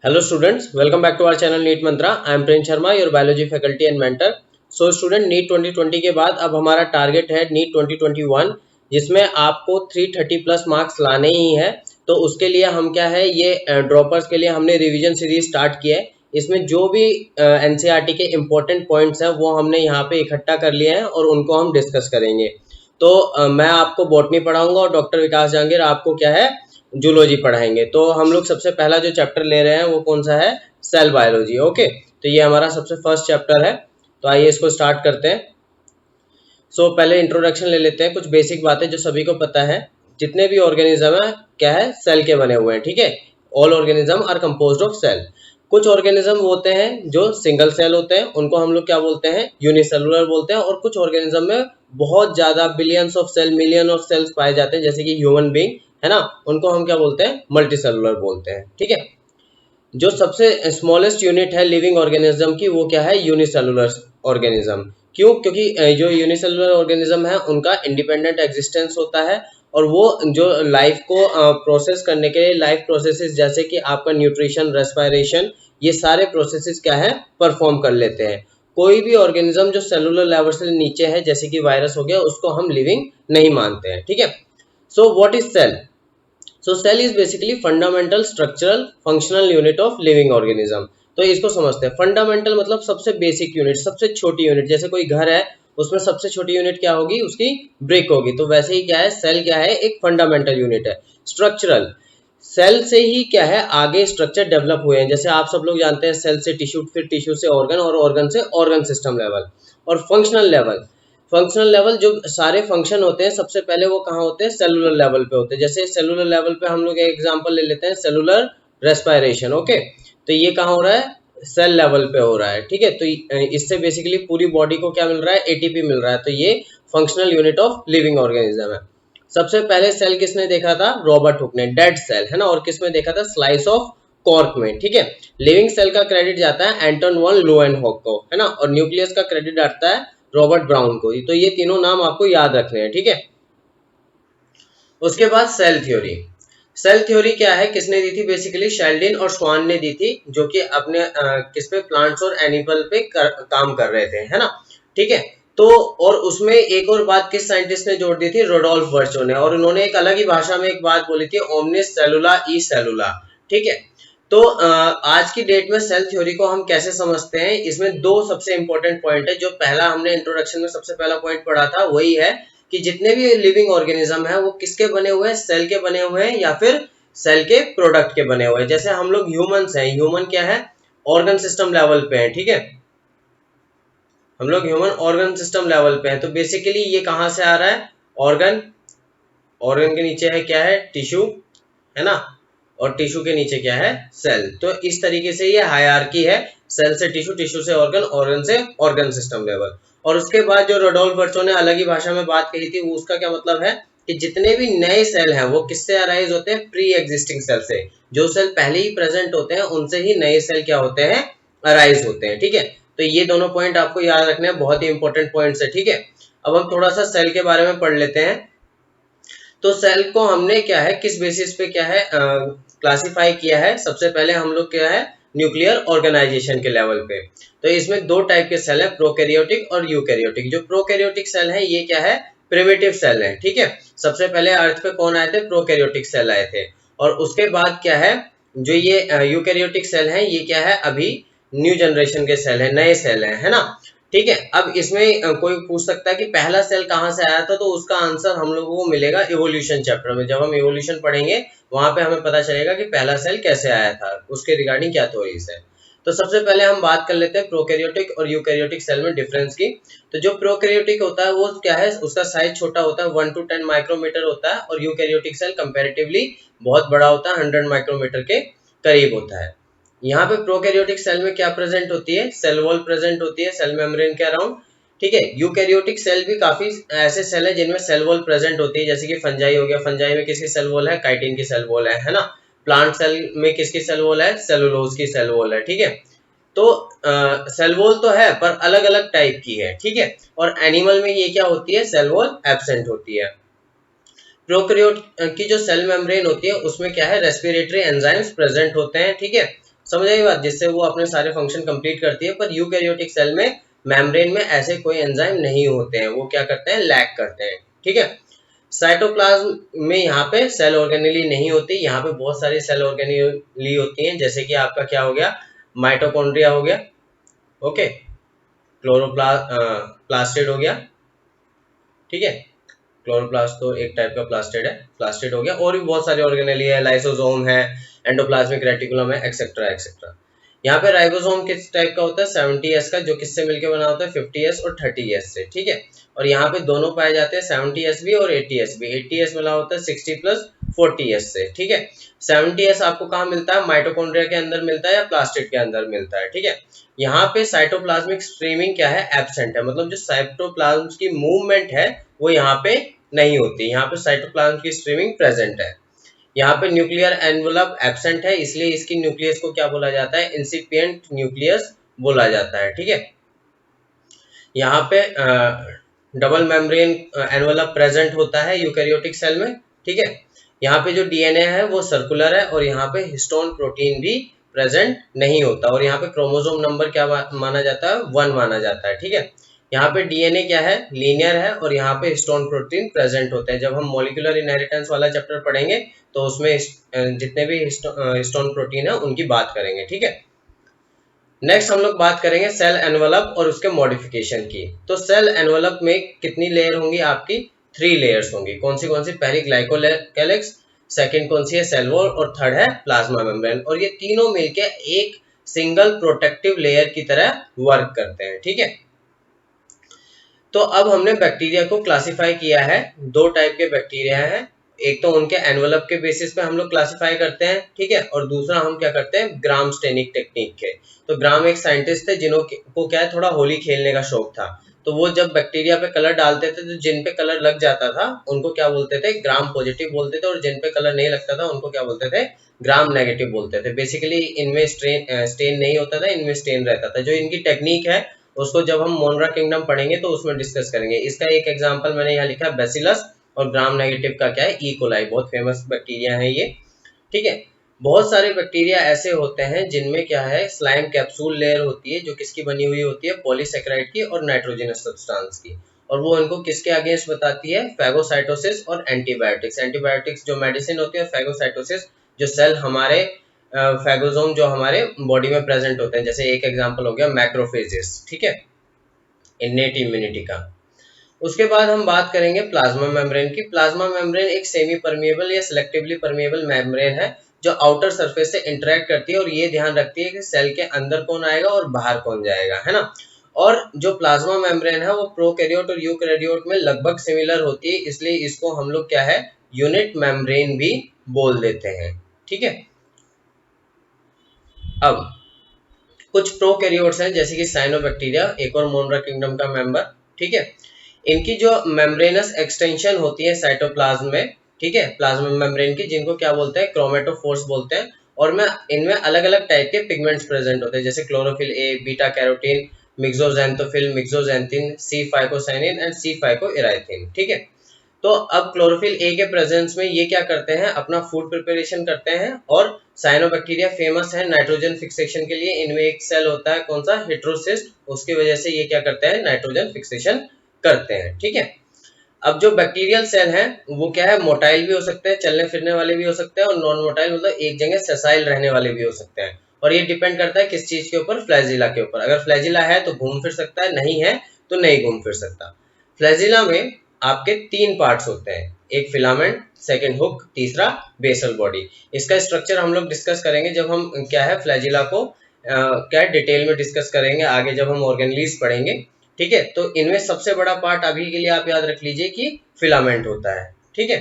Hello students, welcome back to our channel NEET Mantra. I am Prince Sharma, your biology faculty and mentor. So student NEET 2020 के बाद अब हमारा target है NEET 2021 जिसमें आपको 330 plus marks लाने ही है। तो उसके लिए हम क्या है ये ड्रॉपर्स के लिए हमने रिवीजन सीरीज स्टार्ट किया है। इसमें जो भी एनसीईआरटी के इम्पोर्टेंट पॉइंट्स हैं वो हमने यहाँ पे इकट्ठा कर लिए हैं और उनको हम डिस्कस करेंगे। तो मैं आपको बॉटनी पढ़ाऊंगा और डॉक्टर विकास जहांगीर आपको क्या है जूलॉजी पढ़ाएंगे। तो हम लोग सबसे पहला जो चैप्टर ले रहे हैं वो कौन सा है, सेल बायोलॉजी। ओके, तो ये हमारा सबसे फर्स्ट चैप्टर है। तो आइए इसको स्टार्ट करते हैं। पहले इंट्रोडक्शन ले लेते हैं, कुछ बेसिक बातें जो सभी को पता है। जितने भी ऑर्गेनिज्म है क्या है, सेल के बने हुए हैं। ठीक है, all organism are composed of cell. कुछ ऑर्गेनिज्म होते हैं जो सिंगल सेल होते हैं, उनको हम लोग क्या बोलते हैं, यूनिसेलुलर बोलते हैं। और कुछ ऑर्गेनिज्म में बहुत ज्यादा billions of cell, million of cells पाए जाते हैं, जैसे कि ह्यूमन बीइंग है ना, उनको हम क्या बोलते हैं, मल्टी सेलुलर बोलते हैं। ठीक है, जो सबसे स्मॉलेस्ट यूनिट है लिविंग ऑर्गेनिज्म की वो क्या है, यूनिसेलुलर ऑर्गेनिज्म। क्यों? क्योंकि जो यूनिसेलुलर ऑर्गेनिज्म है उनका इंडिपेंडेंट एग्जिस्टेंस होता है और वो जो लाइफ को प्रोसेस करने के लिए लाइफ प्रोसेसेस जैसे कि आपका न्यूट्रिशन, रेस्पिरेशन, ये सारे प्रोसेसेस क्या है, परफॉर्म कर लेते हैं। कोई भी ऑर्गेनिज्म जो सेलुलर लेवल से नीचे है, जैसे कि वायरस हो गया, उसको हम लिविंग नहीं मानते हैं। ठीक है, so what is cell? So cell is basically fundamental structural functional unit of living organism. तो इसको समझते हैं। फंडामेंटल मतलब सबसे बेसिक यूनिट, सबसे छोटी यूनिट। जैसे कोई घर है, उसमें सबसे छोटी यूनिट क्या होगी, उसकी ब्रिक होगी। तो वैसे ही क्या है, सेल क्या है, एक फंडामेंटल यूनिट है। स्ट्रक्चरल, सेल से ही क्या है आगे स्ट्रक्चर डेवलप हुए हैं। जैसे आप सब लोग जानते हैं, सेल से टिश्यू, फिर टिश्यू से ऑर्गन, और ऑर्गन से ऑर्गन सिस्टम लेवल। और फंक्शनल लेवल, फंक्शनल लेवल जो सारे फंक्शन होते हैं सबसे पहले वो कहाँ होते हैं, सेलुलर लेवल पे होते हैं। जैसे सेलुलर लेवल पे हम लोग एक एग्जांपल ले लेते हैं, सेलुलर रेस्पिरेशन। ओके, तो ये कहाँ हो रहा है, सेल लेवल पे हो रहा है। ठीक है, तो इससे बेसिकली पूरी बॉडी को क्या मिल रहा है, एटीपी मिल रहा है। तो ये functional unit of living organism है। सबसे पहले सेल किसने देखा था, रॉबर्ट हुक ने, डेड सेल है ना। और किसमें देखा था, स्लाइस ऑफ कॉर्क में। ठीक है, लिविंग सेल का क्रेडिट जाता है एंटन वन लोएनहॉक को, है ना। और न्यूक्लियस का क्रेडिट आता है रॉबर्ट ब्राउन को। तो ये तीनों नाम आपको याद रखने हैं। ठीक है, उसके बाद सेल थ्योरी। सेल थ्योरी क्या है, किसने दी थी, बेसिकली शेल्डिन और स्वान ने दी थी, जो कि अपने किस पे, प्लांट्स और एनिमल पे काम कर रहे थे, है ना। ठीक है, तो और उसमें एक और बात किस साइंटिस्ट ने जोड़ दी थी, रोडोल्फ वर्चो ने। और उन्होंने एक अलग ही भाषा में एक बात बोली थी, ओमनिस सेलुला ई सेलुला। ठीक है, तो आज की डेट में सेल थ्योरी को हम कैसे समझते हैं, इसमें दो सबसे इंपॉर्टेंट पॉइंट है। जो पहला हमने इंट्रोडक्शन में सबसे पहला पॉइंट पढ़ा था वही है कि जितने भी लिविंग ऑर्गेनिज्म है वो किसके बने हुए हैं, सेल के बने हुए हैं या फिर सेल के प्रोडक्ट के बने हुए हैं। जैसे हम लोग ह्यूमंस हैं, ह्यूमन क्या है, ऑर्गन सिस्टम लेवल पे है। ठीक है, हम लोग ह्यूमन ऑर्गन सिस्टम लेवल पे हैं। तो बेसिकली ये कहां से आ रहा है, ऑर्गन, ऑर्गन के नीचे है क्या है, टिश्यू, है ना। और टिश्यू के नीचे क्या है, सेल। तो इस तरीके से ये हायरार्की है, सेल से टिश्यू, टिश्यू से ऑर्गन, ऑर्गन से ऑर्गन सिस्टम लेवल। और उसके बाद जो रोडोल्फ वर्चो ने अलग ही भाषा में बात कही थी, वो उसका क्या मतलब है कि जितने भी नए सेल हैं वो किससे अराइज होते हैं, प्री एग्जिस्टिंग सेल से। जो सेल पहले ही प्रेजेंट होते हैं उनसे ही नए सेल क्या होते हैं, अराइज होते हैं। ठीक है, तो ये दोनों पॉइंट आपको याद रखने हैं, बहुत ही इंपॉर्टेंट पॉइंट्स है। ठीक है, अब हम थोड़ा सा सेल के बारे में पढ़ लेते हैं। तो सेल को हमने क्या है, किस बेसिस पे क्या है क्लासिफाई किया है। सबसे पहले हम लोग क्या है, न्यूक्लियर ऑर्गेनाइजेशन के लेवल पे। तो इसमें दो टाइप के सेल है, प्रोकैरियोटिक और यूकैरियोटिक। जो प्रोकैरियोटिक सेल है ये क्या है, प्रिमिटिव सेल है। ठीक है, सबसे पहले अर्थ पे कौन आए थे, प्रोकैरियोटिक सेल आए थे। और उसके बाद क्या है, जो ये यूकैरियोटिक सेल है ये क्या है, अभी न्यू जनरेशन के सेल है, नए सेल है ना। ठीक है, अब इसमें कोई पूछ सकता है कि पहला सेल कहाँ से आया था, तो उसका आंसर हम लोगों को मिलेगा इवोल्यूशन चैप्टर में। जब हम इवोल्यूशन पढ़ेंगे वहां पे हमें पता चलेगा कि पहला सेल कैसे आया था, उसके रिगार्डिंग क्या थ्योरीज है। तो सबसे पहले हम बात कर लेते हैं प्रोकैरियोटिक और यूकैरियोटिक सेल में डिफरेंस की। तो जो प्रोकैरियोटिक होता है वो क्या है, उसका साइज छोटा होता है, 1 to 10 माइक्रोमीटर होता है। और यूकैरियोटिक सेल कंपैरेटिवली बहुत बड़ा होता है, 100 माइक्रोमीटर के करीब होता है। यहाँ पे प्रोकैरियोटिक सेल में क्या प्रेजेंट होती है, सेल वॉल प्रेजेंट होती है, सेल मेम्ब्रेन के अराउंड। ठीक है, यूकैरियोटिक सेल भी काफी ऐसे सेल है जिनमें सेल वॉल प्रेजेंट होती है, जैसे कि फंजाई हो गया, फंजाई में किसकी सेल वॉल है, काइटिन की सेल वॉल है ना। प्लांट सेल में किसकी सेल वॉल है, सेलुलोज की सेल वॉल है। ठीक है, तो सेल वॉल तो है पर अलग अलग टाइप की है। ठीक है, और एनिमल में ये क्या होती है, सेल वॉल एब्सेंट होती है। प्रोकैरियोट की जो सेल मेम्ब्रेन होती है उसमें क्या है, रेस्पिरेटरी एंजाइम्स प्रेजेंट होते हैं। ठीक है, समझ आई बात, जिससे वो अपने सारे फंक्शन कंप्लीट करती है। पर यूकैरियोटिक सेल में मेम्ब्रेन में ऐसे कोई एंजाइम नहीं होते हैं, वो क्या करते हैं, लैक करते हैं। ठीक है, साइटोप्लाज्म में यहाँ पे सेल ऑर्गेनेली नहीं होती, यहाँ पे बहुत सारी सेल ऑर्गेनेली होती हैं, जैसे कि आपका क्या हो गया, माइटोकॉन्ड्रिया हो गया, ओके, प्लास्टिड हो गया, ठीक है, क्लोरोप्लास्ट तो एक टाइप का प्लास्टिड है, प्लास्टिड हो गया, और भी बहुत सारे ऑर्गेनेली है, लाइसोसोम है, एंडोप्लाज्मिक रेटिकुलम है, एक्सेट्रा एक्सेट्रा। यहाँ पे राइबोसोम किस टाइप का होता है, 70S का, जो किससे मिलकर बना होता है, 50S और 30S से। ठीक है, और यहाँ पे दोनों पाए जाते हैं, 70S भी और 80S भी। 80S मिला होता है 60 प्लस 40S से। ठीक है, 70S आपको कहाँ मिलता है, माइटोकॉन्ड्रिया के अंदर मिलता है या प्लास्टिड के अंदर मिलता है। ठीक है, यहाँ पे साइटोप्लाज्मिक स्ट्रीमिंग क्या है, एब्सेंट है, मतलब जो साइटोप्लाज्म की मूवमेंट है वो यहाँ पे नहीं होती, यहाँ पे साइटोप्लाज्म की स्ट्रीमिंग प्रेजेंट है। यहाँ पे न्यूक्लियर एनवलप एब्सेंट है, इसलिए इसकी न्यूक्लियस को क्या बोला जाता है, इंसिपिएंट न्यूक्लियस बोला जाता है। ठीक है, यहाँ पे डबल मेम्ब्रेन एनवलप प्रेजेंट होता है यूकैरियोटिक सेल में। ठीक है, यहाँ पे जो डीएनए है वो सर्कुलर है, और यहाँ पे हिस्टोन प्रोटीन भी प्रेजेंट नहीं होता, और यहाँ पे क्रोमोसोम नंबर क्या माना जाता है, 1 माना जाता है। ठीक है, यहाँ पे डीएनए क्या है, लीनियर है, और यहाँ पे हिस्टोन प्रोटीन प्रेजेंट होते हैं। जब हम मॉलिक्यूलर इनहेरिटेंस वाला चैप्टर पढ़ेंगे तो उसमें जितने भी हिस्टोन प्रोटीन है उनकी बात करेंगे। ठीक है, नेक्स्ट हम लोग बात करेंगे सेल एनवलप और उसके मॉडिफिकेशन की। तो सेल एनवलप में कितनी लेयर होंगी आपकी, 3 लेयर्स होंगी। कौन सी, पहली ग्लाइकोकैलिक्स, सेकंड कौन सी है, सेल वॉल, और थर्ड है प्लाज्मा मेम्ब्रेन, और ये तीनों मिलके एक सिंगल प्रोटेक्टिव लेयर की तरह वर्क करते हैं। ठीक है, तो अब हमने बैक्टीरिया को क्लासिफाई किया है, 2 टाइप के बैक्टीरिया हैं, एक तो उनके एनवलप के बेसिस पे हम लोग क्लासिफाई करते हैं। ठीक है, और दूसरा हम क्या करते हैं, ग्राम स्टेनिक टेक्निक के। तो ग्राम एक साइंटिस्ट थे जिनको क्या है, थोड़ा होली खेलने का शौक था, तो वो जब बैक्टीरिया पे कलर डालते थे तो जिन पे कलर लग जाता था उनको क्या बोलते थे, ग्राम पॉजिटिव बोलते थे, और जिन पे कलर नहीं लगता था उनको क्या बोलते थे, ग्राम नेगेटिव बोलते थे। बेसिकली इनमें स्टेन नहीं होता था, इनमें स्टेन रहता था। जो इनकी टेक्निक है उसको जब हम मोनरा किंगडम पढ़ेंगे तो उसमें डिस्कस करेंगे। इसका एक एग्जांपल मैंने यहाँ लिखा है, बेसिलस, और ग्राम नेगेटिव का क्या है, ई कोलाई, बहुत फेमस बैक्टीरिया है ये। ठीक है, बहुत सारे बैक्टीरिया ऐसे होते हैं जिनमें क्या है, स्लाइम कैप्सूल लेयर होती है, जो किसकी बनी हुई होती है, पॉलीसेकेराइड की और नाइट्रोजनस सब्सटेंस की, और वो इनको किसके अगेंस्ट बताती है, फैगोसाइटोसिस और एंटीबायोटिक्स। एंटीबायोटिक्स जो मेडिसिन होती है, फैगोसाइटोसिस जो सेल हमारे फैगोसोम जो हमारे बॉडी में प्रेजेंट होते हैं, जैसे एक एग्जांपल हो गया मैक्रोफेजेस। ठीक है, इन्नेट इम्यूनिटी का। उसके बाद हम बात करेंगे प्लाज्मा मेम्ब्रेन की। प्लाज्मा मेम्ब्रेन एक सेमी परमिएबल या सिलेक्टिवली परमिएबल मेम्ब्रेन है, जो आउटर सरफेस से इंटरेक्ट करती है, और ये ध्यान रखती है कि सेल के अंदर कौन आएगा और बाहर कौन जाएगा, है ना। और जो प्लाज्मा मेम्ब्रेन है वो प्रोकैरियोट और यूकैरियोट में लगभग सिमिलर होती है, इसलिए इसको हम लोग क्या है, यूनिट मेम्ब्रेन भी बोल देते हैं। ठीक है, अब कुछ प्रोकैरियोट्स हैं जैसे कि साइनोबैक्टीरिया, एक और मोनरा किंगडम का मेंबर। ठीक है, इनकी जो मेम्ब्रेनस एक्सटेंशन होती है साइटोप्लाज्म में, ठीक है, प्लाज्मा मेम्ब्रेन की, जिनको क्या बोलते हैं, क्रोमेटोफोर्स बोलते हैं, और में इनमें अलग अलग टाइप के पिगमेंट्स प्रेजेंट होते हैं, जैसे chlorophyll a, beta carotene, myxoxanthophyll, myxoxanthin, C phycocyanin and C phycoerythrin. ठीक है, तो अब क्लोरोफिल ए के प्रेजेंस में ये क्या करते हैं, अपना फूड प्रिपरेशन करते हैं, और साइनोबैक्टीरिया फेमस है नाइट्रोजन फिक्सेशन के लिए। इनमें एक सेल होता है कौन सा, हेट्रोसिस्ट, उसकी वजह से ये क्या करते हैं, नाइट्रोजन फिक्सेशन करते हैं। ठीक है, अब जो बैक्टीरियल सेल हैं वो क्या है, मोटाइल भी हो सकते हैं, चलने फिरने वाले भी हो सकते हैं, और नॉन मोटाइल मतलब एक जगह सेसाइल रहने वाले भी हो सकते हैं, और ये डिपेंड करता है किस चीज के ऊपर, फ्लैजिला के ऊपर। अगर फ्लैजिला है तो घूम फिर सकता है, नहीं है तो नहीं घूम फिर सकता। फ्लैजिला में आपके 3 पार्ट्स होते हैं, एक फिलामेंट, सेकेंड हुक, तीसरा बेसल बॉडी। इसका स्ट्रक्चर हम लोग डिस्कस करेंगे जब हम क्या है, फ्लैजिला को क्या डिटेल में डिस्कस करेंगे आगे जब हम ऑर्गेनलीज पढ़ेंगे। ठीक है, तो इनमें सबसे बड़ा पार्ट अभी के लिए आप याद रख लीजिए कि फिलामेंट होता है। ठीक है,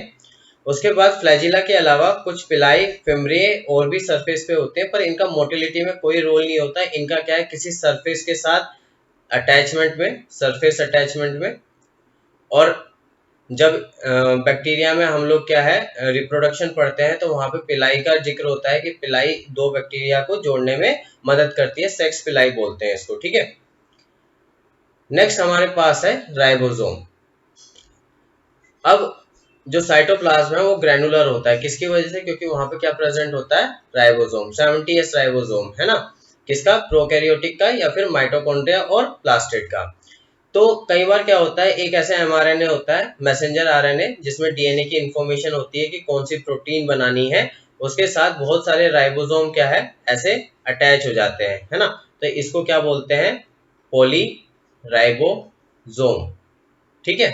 उसके बाद फ्लैजिला के अलावा कुछ पिलाई, फिमरे और भी सरफेस पे होते हैं, पर इनका मोटिलिटी में कोई रोल नहीं होता है। इनका क्या है, किसी सरफेस के साथ अटैचमेंट में, सरफेस अटैचमेंट में। और जब बैक्टीरिया में हम लोग क्या है, रिप्रोडक्शन पढ़ते हैं, तो वहां पे पिलाई का जिक्र होता है कि पिलाई 2 बैक्टीरिया को जोड़ने में मदद करती है, सेक्स पिलाई बोलते हैं इसको। ठीक है, नेक्स्ट हमारे पास है राइबोसोम। अब जो साइटोप्लाज्म है वो ग्रैनुलर होता है, किसकी वजह से? क्योंकि वहां पे क्या प्रेजेंट होता है? राइबोसोम, 70S राइबोसोम, है ना? किसका? प्रोकैरियोटिक का या फिर माइटोकॉन्ड्रिया और प्लास्टिड का। तो कई बार क्या होता है, एक ऐसा एमआरएनए होता है, मैसेंजर आरएनए, जिसमें डीएनए की इंफॉर्मेशन होती है कि कौन सी प्रोटीन बनानी है, उसके साथ बहुत सारे राइबोसोम क्या है, ऐसे अटैच हो जाते हैं, है ना? तो इसको क्या बोलते हैं? पॉली राइबोसोम, ठीक है,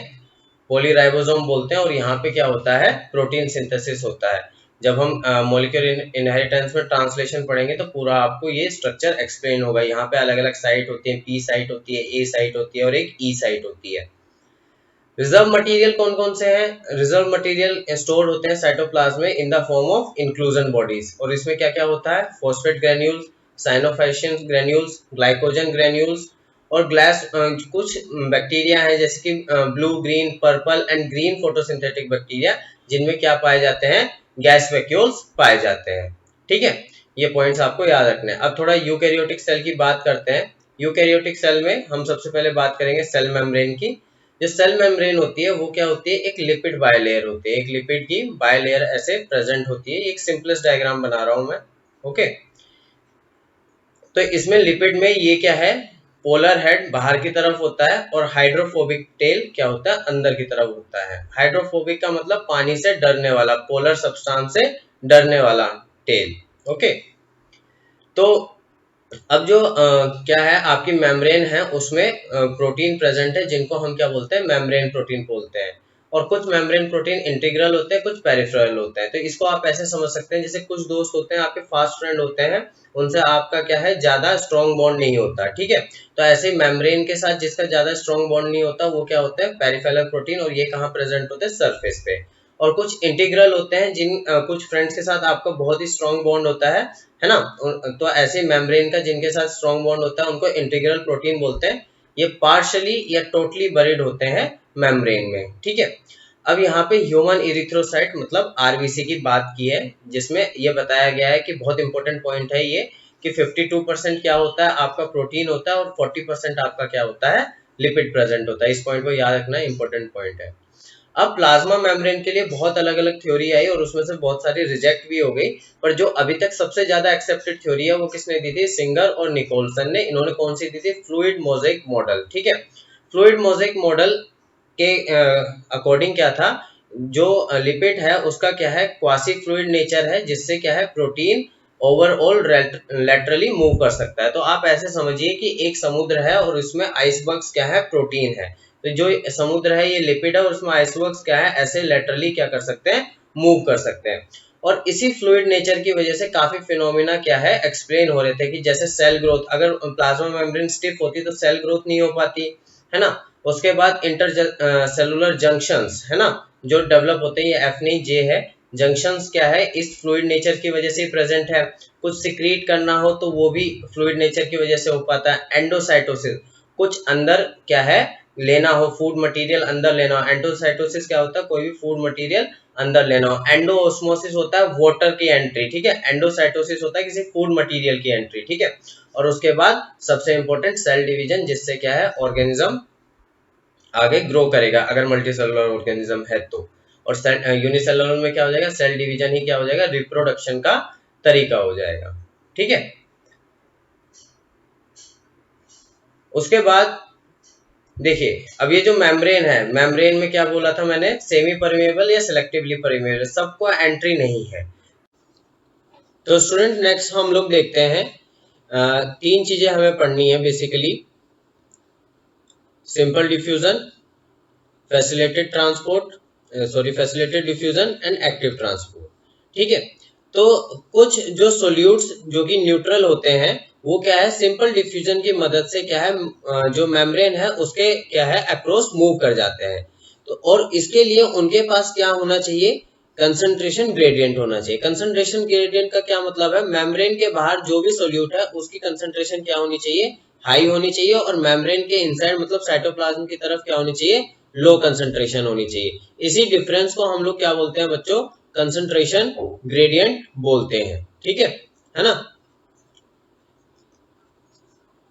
पॉलीराइबोसोम बोलते हैं। और यहाँ पे क्या होता है? प्रोटीन सिंथेसिस होता है। जब हम मॉलिक्यूलर इनहेरिटेंस में ट्रांसलेशन पढ़ेंगे तो पूरा आपको ये स्ट्रक्चर एक्सप्लेन होगा। यहाँ पे अलग अलग साइट होती है, पी साइट होती है, ए साइट होती है और एक ई साइट होती है। रिजर्व मटेरियल कौन कौन से हैं? रिजर्व मटेरियल स्टोर होते हैं साइटोप्लाज्म में in the form of inclusion bodies. और इसमें क्या क्या होता है? Phosphate granules, cyanophycin granules, glycogen granules और ग्लास कुछ बैक्टीरिया हैं जैसे कि blue, green, purple and green photosynthetic bacteria, जिनमें क्या पाए जाते हैं? गैस वैक्यूल्स पाए जाते हैं, ठीक है। ये पॉइंट्स आपको याद रखने हैं। अब थोड़ा यूकैरियोटिक सेल की बात करते हैं। यूकैरियोटिक सेल में हम सबसे पहले बात करेंगे सेल मेम्ब्रेन की। जो सेल मेम्ब्रेन होती है वो क्या होती है? एक लिपिड बायलेयर होती है, एक लिपिड की बायलेयर ऐसे प्रेजेंट होती है। एक सिंपलेस्ट डायग्राम बना रहा हूं मैं, ओके। तो इसमें लिपिड में ये क्या है? पोलर हेड बाहर की तरफ होता है और हाइड्रोफोबिक टेल क्या होता है? अंदर की तरफ होता है। हाइड्रोफोबिक का मतलब पानी से डरने वाला, पोलर सब्सटेंस से डरने वाला टेल, ओके। तो अब जो क्या है, आपकी मेम्ब्रेन है उसमें प्रोटीन प्रेजेंट है, जिनको हम क्या बोलते हैं? मेम्ब्रेन प्रोटीन बोलते हैं। और कुछ मेम्ब्रेन प्रोटीन इंटीग्रल होते हैं, कुछ पेरिफेरल होते हैं। तो इसको आप ऐसे समझ सकते हैं, जैसे कुछ दोस्त होते हैं आपके फास्ट फ्रेंड होते हैं, उनसे आपका क्या है, ज्यादा स्ट्रॉन्ग बॉन्ड नहीं होता, ठीक है। तो ऐसे मेम्ब्रेन के साथ जिसका ज्यादा स्ट्रॉन्ग बॉन्ड नहीं होता वो क्या होता है? Peripheral protein. और ये कहाँ प्रेजेंट होते हैं? सरफेस पे। और कुछ इंटीग्रल होते हैं जिन कुछ फ्रेंड्स के साथ आपका बहुत ही स्ट्रॉन्ग बॉन्ड होता है ना? तो ऐसे मेम्ब्रेन का जिनके साथ स्ट्रॉन्ग बॉन्ड होता है उनको इंटीग्रल प्रोटीन बोलते हैं। ये पार्शियली या टोटली बरीड होते हैं मेम्ब्रेन में, ठीक है। अब यहाँ पे ह्यूमन इरिथ्रोसाइट मतलब आरबीसी की बात की है, जिसमें ये बताया गया है कि बहुत इंपॉर्टेंट पॉइंट है ये, कि 52% क्या होता है? आपका प्रोटीन होता है और 40% आपका क्या होता है? लिपिड प्रेजेंट होता है। इस पॉइंट को याद रखना, इंपॉर्टेंट पॉइंट है। अब प्लाज्मा मेम्ब्रेन के लिए बहुत अलग अलग थ्योरी आई और उसमें से बहुत सारी रिजेक्ट भी हो गई, पर जो अभी तक सबसे ज्यादा एक्सेप्टेड थ्योरी है वो किसने दी थी? सिंगर और निकोलसन ने। इन्होंने कौन सी दी थी? फ्लूइड मोज़ेक मॉडल, ठीक है। फ्लूइड मोज़ेक मॉडल के अकॉर्डिंग क्या था? जो लिपिड है उसका क्या है? क्वासी फ्लूइड नेचर है, जिससे क्या है? प्रोटीन ओवरऑल लैटरली मूव कर सकता है। तो आप ऐसे समझिए कि एक समुद्र है और उसमें आइसबर्ग्स क्या है? प्रोटीन है। तो जो समुद्र है ये लिपिड है और उसमें आइसबर्ग्स क्या है? ऐसे लैटरली क्या कर सकते हैं? मूव कर सकते हैं। और इसी फ्लूइड नेचर की वजह से काफी फिनोमिना क्या है? एक्सप्लेन हो रहे थे, कि जैसे सेल ग्रोथ, अगर प्लाज्मा मेम्ब्रेन स्टिफ होती तो सेल ग्रोथ नहीं हो पाती, है ना? उसके बाद इंटर सेलुलर जंक्शंस, है ना, जो डेवलप होते हैं, ये एफ नहीं जे है। जंक्शंस क्या है? इस फ्लूइड नेचर की वजह से प्रेजेंट है। कुछ सिक्रीट करना हो तो वो भी फ्लूइड नेचर की वजह से हो पाता है। एंडोसाइटोसिस, कुछ अंदर क्या है? लेना हो, फूड मटेरियल अंदर लेना हो। एंडोसाइटोसिस क्या होता है? कोई भी फूड मटेरियल अंदर लेना हो। एंडोऑस्मोसिस होता है वाटर की एंट्री, ठीक है। एंडोसाइटोसिस होता है किसी फूड मटेरियल की एंट्री, ठीक है। और उसके बाद सबसे इंपॉर्टेंट सेल डिवीजन, जिससे क्या है? ऑर्गेनिज्म आगे ग्रो करेगा, अगर मल्टी सेलुलर ऑर्गेनिज्म है तो। और यूनिसेलुलर में क्या हो जाएगा? सेल डिवीजन ही क्या हो जाएगा? रिप्रोडक्शन का तरीका हो जाएगा, ठीक है। उसके बाद देखिए, अब ये जो मेम्ब्रेन है, मेम्ब्रेन में क्या बोला था मैंने? सेमी परमेबल या सिलेक्टिवली परमेबल, सबको एंट्री नहीं है। तो स्टूडेंट नेक्स्ट हम लोग देखते हैं, तीन चीजें हमें पढ़नी है basically: simple diffusion, facilitated transport, facilitated diffusion and active transport, ठीक है। तो कुछ जो सोल्यूट्स जो कि न्यूट्रल होते हैं वो क्या है? सिंपल डिफ्यूजन की मदद से क्या है? जो मेम्ब्रेन है उसके क्या है? अक्रॉस मूव कर जाते हैं। तो और इसके लिए उनके पास क्या होना चाहिए? कंसंट्रेशन ग्रेडियंट होना चाहिए। कंसंट्रेशन ग्रेडियंट का क्या मतलब है? मेम्ब्रेन के बाहर जो भी सोल्यूट है उसकी कंसंट्रेशन क्या होनी चाहिए? हाई होनी चाहिए। और मेम्ब्रेन के इनसाइड मतलब साइटोप्लाज्म की तरफ क्या होनी चाहिए? लो कंसंट्रेशन होनी चाहिए। इसी डिफरेंस को हम लोग क्या बोलते हैं बच्चों? कंसंट्रेशन ग्रेडियंट बोलते हैं, ठीक है ना?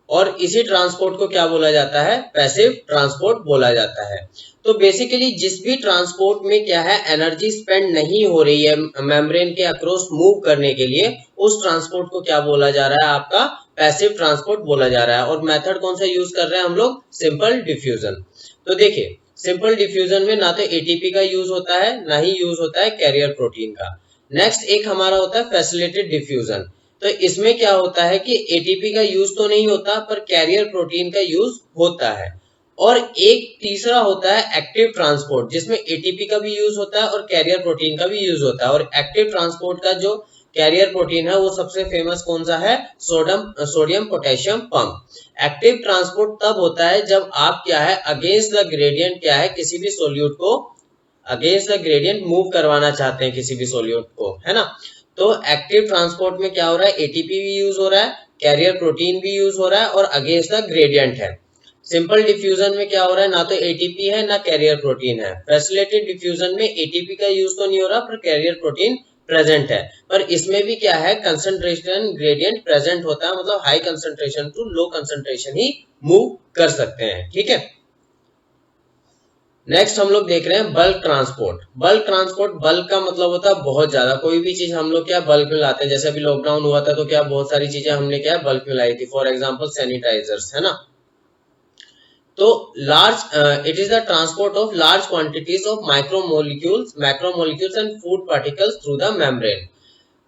और इसी ट्रांसपोर्ट को क्या बोला जाता है, पैसिव ट्रांसपोर्ट बोला जाता है। तो बेसिकली जिस भी ट्रांसपोर्ट में क्या है एनर्जी स्पेंड नहीं हो रही है मेम्ब्रेन के अक्रॉस मूव करने के लिए, उस ट्रांसपोर्ट को क्या बोला जा रहा है, आपका पैसिव ट्रांसपोर्ट बोला जा रहा है। और मेथड कौन सा यूज कर रहे हैं हम लोग, सिंपल डिफ्यूजन। तो देखिए सिंपल डिफ्यूजन में ना तो एटीपी का यूज होता है ना ही यूज होता है कैरियर प्रोटीन का। नेक्स्ट एक हमारा होता है फैसिलिटेड डिफ्यूजन। तो इसमें क्या होता है कि एटीपी का यूज तो नहीं होता पर कैरियर प्रोटीन का यूज होता है। और एक तीसरा होता है एक्टिव ट्रांसपोर्ट, जिसमें एटीपी का भी यूज होता है और कैरियर प्रोटीन का भी यूज होता है। और एक्टिव ट्रांसपोर्ट का जो कैरियर प्रोटीन है वो सबसे फेमस कौन सा है, sodium potassium pump. Active transport तब होता है जब आप क्या है अगेंस्ट द ग्रेडियंट क्या है किसी भी सोल्यूट को अगेंस्ट द ग्रेडियंट मूव करवाना चाहते हैं किसी भी सोल्यूट को, है ना। तो एक्टिव ट्रांसपोर्ट में क्या हो रहा है, एटीपी भी यूज हो रहा है, कैरियर प्रोटीन भी यूज हो रहा है और अगेंस्ट द ग्रेडियंट है। सिंपल डिफ्यूजन में क्या हो रहा है, ना तो एटीपी है ना कैरियर प्रोटीन है। फैसिलिटेड डिफ्यूजन में एटीपी का यूज तो नहीं हो रहा पर कैरियर प्रोटीन प्रेजेंट है। पर इसमें भी क्या है कंसंट्रेशन ग्रेडियंट प्रेजेंट होता है, मतलब high concentration to low concentration ही मूव कर सकते हैं, ठीक है। नेक्स्ट हम लोग देख रहे हैं bulk transport. Bulk transport, bulk का मतलब होता है बहुत ज्यादा, कोई भी चीज हम लोग क्या बल्क में लाते हैं। जैसे अभी लॉकडाउन हुआ था तो क्या बहुत सारी चीजें हमने क्या बल्क में लाई थी, फॉर एग्जांपल सैनिटाइजर्स, है ना। तो large it is the transport of large quantities of macromolecules and food particles through the membrane.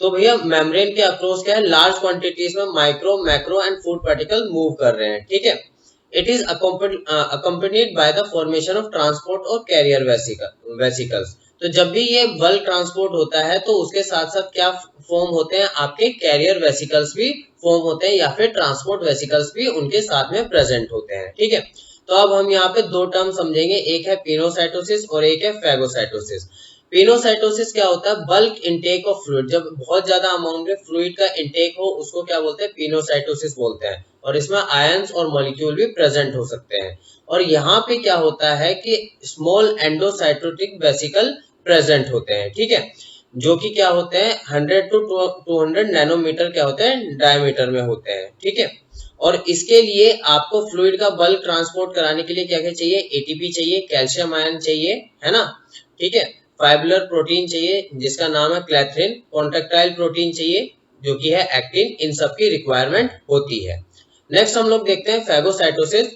तो भैया मेम्ब्रेन के अक्रॉस क्या है लार्ज क्वांटिटीज में micro macro and food particle move कर रहे हैं, ठीक है। It is accompanied by the formation of transport और कैरियर वेसिकल्स। तो जब भी ये बल्क ट्रांसपोर्ट होता है तो उसके साथ साथ क्या फॉर्म होते हैं, आपके कैरियर वेसिकल्स भी फॉर्म होते हैं या फिर ट्रांसपोर्ट वेसिकल्स भी उनके साथ में प्रेजेंट होते हैं, ठीक है। तो अब हम यहाँ पे दो टर्म समझेंगे, एक है पिनोसाइटोसिस और एक है फैगोसाइटोसिस। पिनोसाइटोसिस क्या होता है, बल्क इनटेक ऑफ फ्लूइड, जब बहुत ज्यादा अमाउंट में फ्लूइड का इनटेक हो उसको क्या बोलते हैं, पिनोसाइटोसिस बोलते हैं। और इसमें आयंस और मॉलिक्यूल भी प्रेजेंट हो सकते हैं। और यहाँ पे क्या होता है कि स्मॉल एंडोसाइटोटिक वेसिकल प्रेजेंट होते हैं, ठीक है, जो कि क्या होते हैं 100 टू 200 नैनोमीटर क्या होते हैं डायमीटर में होते हैं, ठीक है। और इसके लिए आपको फ्लूइड का बल्क ट्रांसपोर्ट कराने के लिए क्या क्या चाहिए, एटीपी चाहिए, कैल्शियम आयन चाहिए, है ना, ठीक है। फाइब्रिलर प्रोटीन चाहिए जिसका नाम है क्लैथ्रिन, कॉन्ट्रैक्टाइल प्रोटीन चाहिए जो कि है एक्टिन, इन सब की रिक्वायरमेंट होती है। नेक्स्ट हम लोग देखते हैं phagocytosis.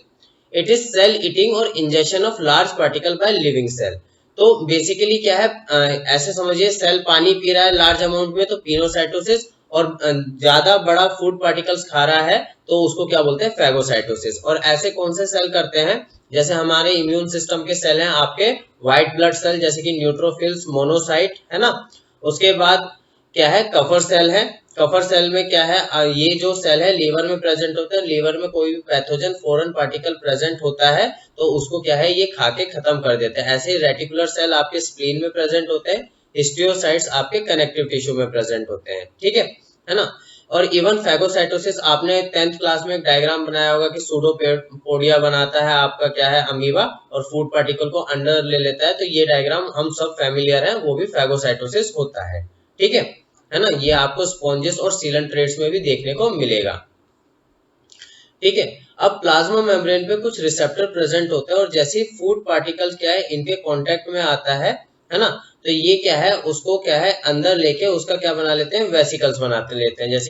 It is cell eating और ingestion of large particle by living cell. तो बेसिकली क्या है ऐसे समझिए सेल पानी पी रहा है लार्ज अमाउंट में तो पिनोसाइटोसिस, और ज्यादा बड़ा फूड पार्टिकल्स खा रहा है तो उसको क्या बोलते हैं फैगोसाइटोसिस। और ऐसे कौन से सेल करते हैं, जैसे हमारे इम्यून सिस्टम के सेल हैं आपके व्हाइट ब्लड सेल जैसे कि न्यूट्रोफिल्स, मोनोसाइट, है ना। उसके बाद क्या है कफर सेल है। कफर सेल में क्या है ये जो सेल है लीवर में प्रेजेंट होता है। लीवर में कोई भी पैथोजन फॉरेन पार्टिकल प्रेजेंट होता है तो उसको क्या है ये खा के खत्म कर देते हैं। ऐसे रेटिकुलर सेल आपके स्प्लीन में प्रेजेंट होते हैं, हिस्टियोसाइट्स आपके कनेक्टिव टिश्यू में प्रेजेंट होते हैं, ठीक है ना। और इवन फैगोसाइटोसिस आपने 10th क्लास में एक डायग्राम बनाया होगा कि सूडोपोडिया बनाता है आपका क्या है अमीबा और फूड पार्टिकल को अंदर ले लेता है। तो ये डायग्राम हम सब फैमिलियर हैं, वो भी फैगोसाइटोसिस होता है, ठीक है ना। ये आपको स्पॉन्जेस और सीलन ट्रेड्स में भी देखने को मिलेगा, ठीक है। अब प्लाज्मा मेम्ब्रेन पे कुछ रिसेप्टर प्रेजेंट होते हैं और जैसे ही फूड पार्टिकल्स क्या है इनके कांटेक्ट में आता है ना, तो ये क्या है उसको क्या है अंदर लेके उसका क्या बना लेते हैं वेसिकल्स बनाते लेते हैं। जैसे